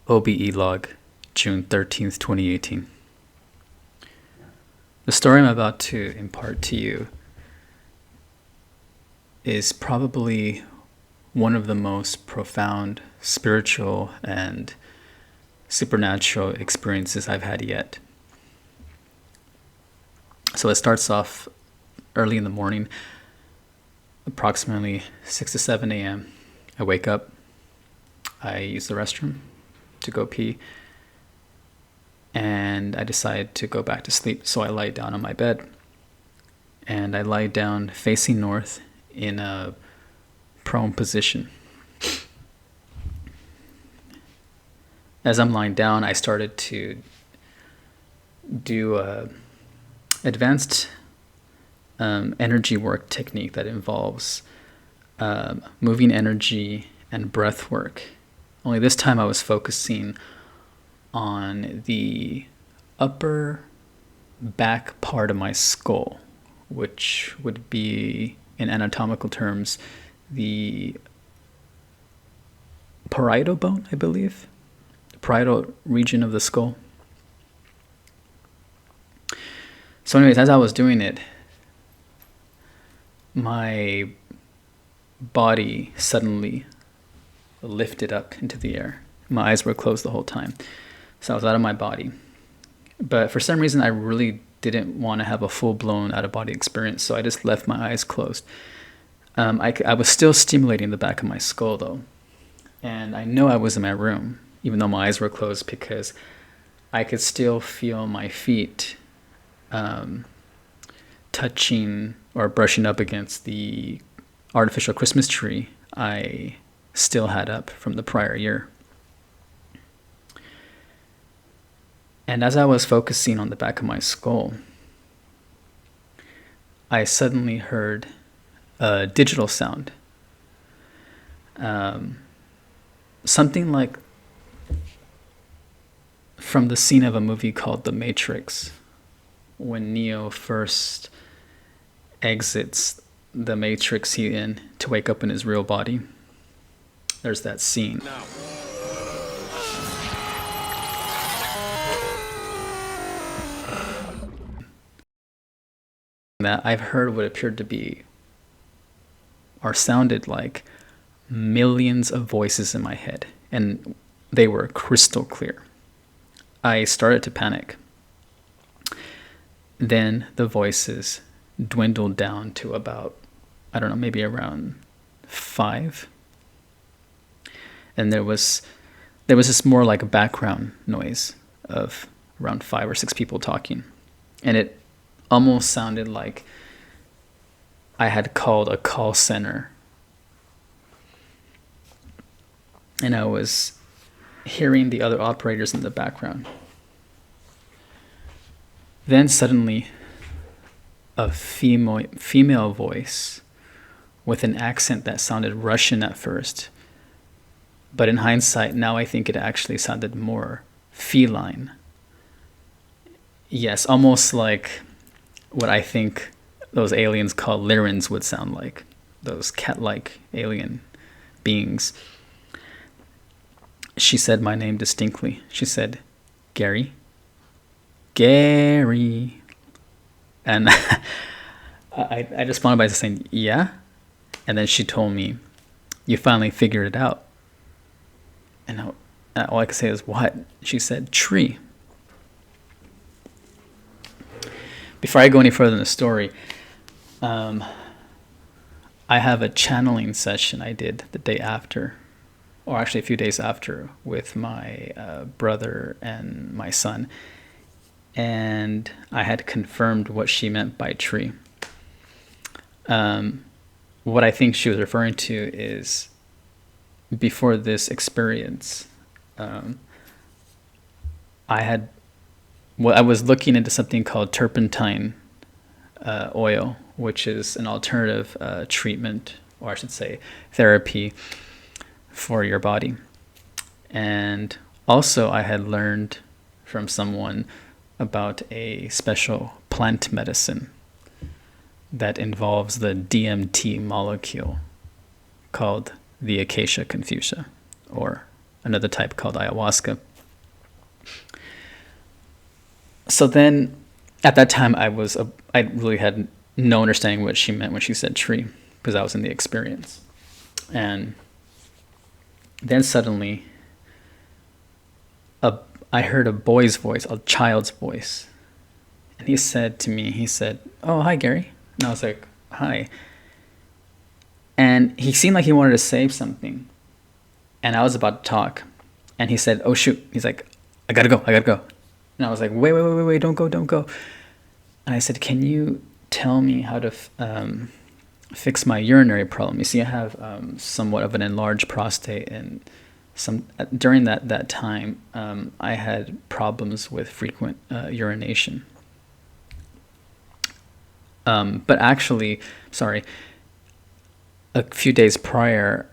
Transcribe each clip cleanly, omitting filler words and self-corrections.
OBE log, June 13th, 2018. The story I'm about to impart to you is probably one of the most profound spiritual and supernatural experiences I've had yet. So it starts off early in the morning, approximately 6 to 7 a.m. I wake up, I use the restroom to go pee, and I decide to go back to sleep. So I lie down on my bed, and I lie down facing north in a prone position. As I'm lying down, I started to do a advanced energy work technique that involves moving energy and breath work. Only this time I was focusing on the upper back part of my skull, which would be, in anatomical terms, the parietal bone, I believe, the parietal region of the skull. So anyways, as I was doing it, my body suddenly lifted up into the air. My eyes were closed the whole time, so I was out of my body. But for some reason, I really didn't want to have a full-blown out-of-body experience, so I just left my eyes closed. I was still stimulating the back of my skull, though, and I know I was in my room, even though my eyes were closed, because I could still feel my feet touching or brushing up against the artificial Christmas tree I still had up from the prior year. And as I was focusing on the back of my skull, I suddenly heard a digital sound. Something like from the scene of a movie called The Matrix, when Neo first exits the Matrix he's in to wake up in his real body. There's that scene. No. That I've heard what appeared to be or sounded like millions of voices in my head, and they were crystal clear. I started to panic. Then the voices dwindled down to about, I don't know, maybe around 5. And there was this more like a background noise of around 5 or 6 people talking. And it almost sounded like I had called a call center. And I was hearing the other operators in the background. Then suddenly, a female voice with an accent that sounded Russian at first, but in hindsight, now I think it actually sounded more feline. Yes, almost like what I think those aliens called Lyrans would sound like, those cat-like alien beings. She said my name distinctly. She said, "Gary. Gary." And I responded by saying, "Yeah." And then she told me, "You finally figured it out." And all I could say is, "What?" She said, "Tree." Before I go any further in the story, I have a channeling session I did the day after, or actually a few days after, with my brother and my son. And I had confirmed what she meant by tree. What I think she was referring to is, before this experience, I was looking into something called turpentine oil, which is an alternative treatment, or I should say therapy, for your body. And also I had learned from someone about a special plant medicine that involves the DMT molecule called the Acacia confucia, or another type called ayahuasca. So then, at that time, I really had no understanding what she meant when she said tree, because I was in the experience. And then suddenly, I heard a boy's voice, a child's voice. And he said to me, "Oh, hi, Gary." And I was like, "Hi." And he seemed like he wanted to say something. And I was about to talk. And he said, "Oh, shoot." He's like, I gotta go. And I was like, wait, don't go. And I said, "Can you tell me how to fix my urinary problem?" You see, I have somewhat of an enlarged prostate, and during that time, I had problems with frequent urination. But actually, a few days prior,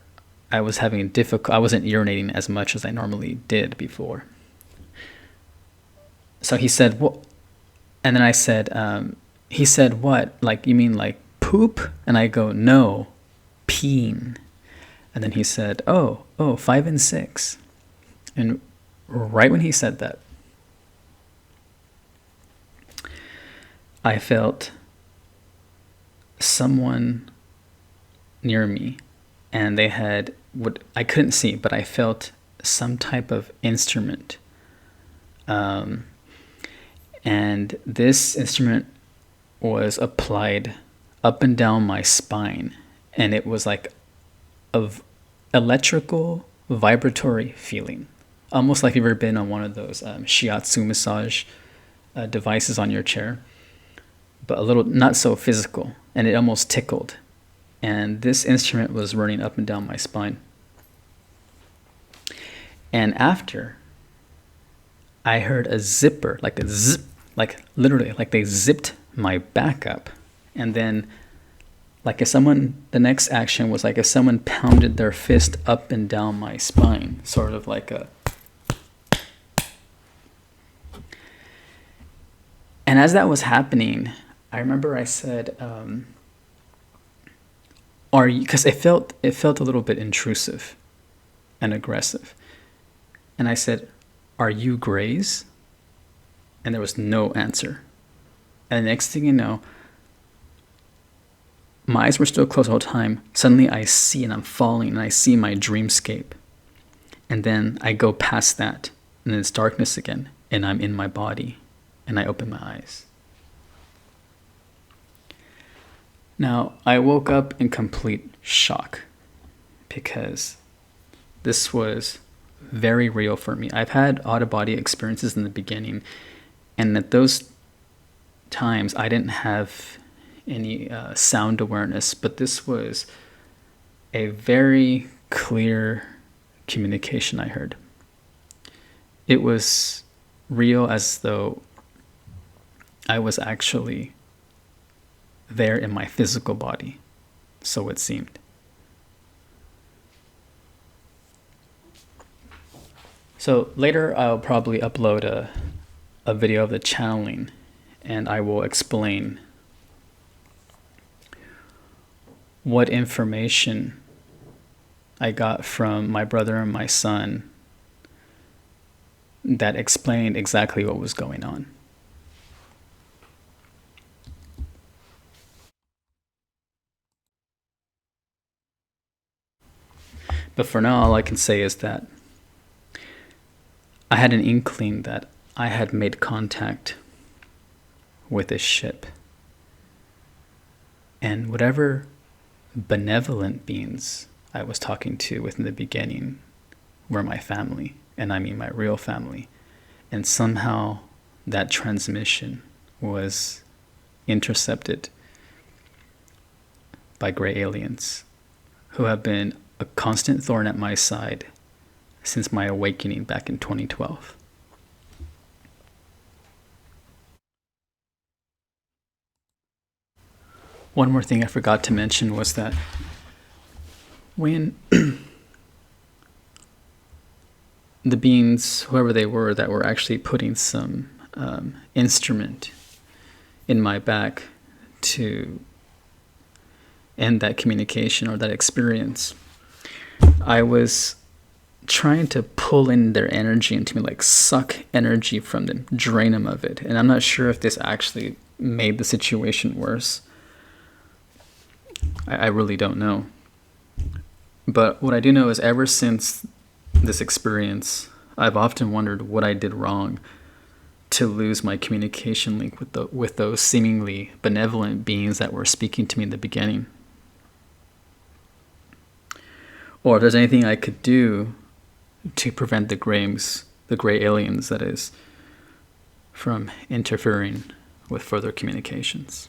I was having I wasn't urinating as much as I normally did before. So he said, "What?" And then I said, he said, "What? Like, you mean like poop?" And I go, "No, peen." And then he said, oh, 5 and 6. And right when he said that, I felt someone near me, and they had what I couldn't see, but I felt some type of instrument. And this instrument was applied up and down my spine, and it was like of electrical vibratory feeling, almost like you've ever been on one of those shiatsu massage devices on your chair, but a little not so physical, and it almost tickled. And this instrument was running up and down my spine. And after, I heard a zipper, like a zip, like literally, like they zipped my back up. And then, like if someone, the next action was like if someone pounded their fist up and down my spine, sort of like a. And as that was happening, I remember I said, "Are you?" Because it felt a little bit intrusive and aggressive. And I said, "Are you Grays?" And there was no answer. And the next thing you know, my eyes were still closed the whole time. Suddenly I see, and I'm falling, and I see my dreamscape. And then I go past that, and then it's darkness again, and I'm in my body, and I open my eyes. Now, I woke up in complete shock because this was very real for me. I've had out-of-body experiences in the beginning, and at those times I didn't have any sound awareness, but this was a very clear communication I heard. It was real, as though I was actually there in my physical body, so it seemed. So later I'll probably upload a video of the channeling, and I will explain what information I got from my brother and my son that explained exactly what was going on. But for now, all I can say is that I had an inkling that I had made contact with this ship. And whatever benevolent beings I was talking to within the beginning were my family, and I mean my real family. And somehow that transmission was intercepted by gray aliens who have been a constant thorn at my side since my awakening back in 2012. One more thing I forgot to mention was that when the beings, whoever they were, that were actually putting some instrument in my back to end that communication or that experience, I was trying to pull in their energy into me, like suck energy from them, drain them of it. And I'm not sure if this actually made the situation worse. I really don't know. But what I do know is ever since this experience, I've often wondered what I did wrong to lose my communication link with those seemingly benevolent beings that were speaking to me in the beginning. Or if there's anything I could do to prevent the gray aliens, that is, from interfering with further communications.